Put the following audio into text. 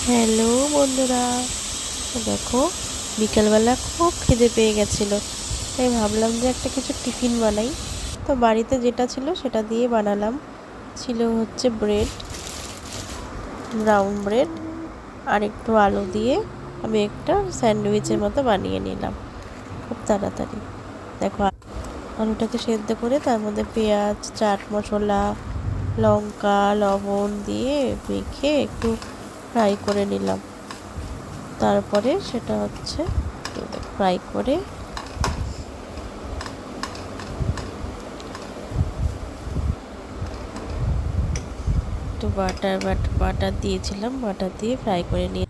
Hello বন্ধুরা, দেখো বিকালবেলা খুব খিদে পেয়ে গেছিলো, তাই ভাবলাম যে একটা কিছু টিফিন বানাই। তো বাড়িতে যেটা ছিল সেটা দিয়ে বানালাম। ছিল হচ্ছে ব্রেড, ব্রাউন ব্রেড, আর একটু আলু দিয়ে আমি একটা স্যান্ডউইচের মতো বানিয়ে নিলাম খুব তাড়াতাড়ি। দেখো, আলুটাকে সেদ্ধ করে তার মধ্যে পেঁয়াজ, চাট মশলা, লঙ্কা, লবণ দিয়ে মেখে একটু ফ্রাই করে নিলাম। তারপরে সেটা হচ্ছে ফ্রাই করে একটু বাটার দিয়েছিলাম, বাটার দিয়ে ফ্রাই করে নিয়ে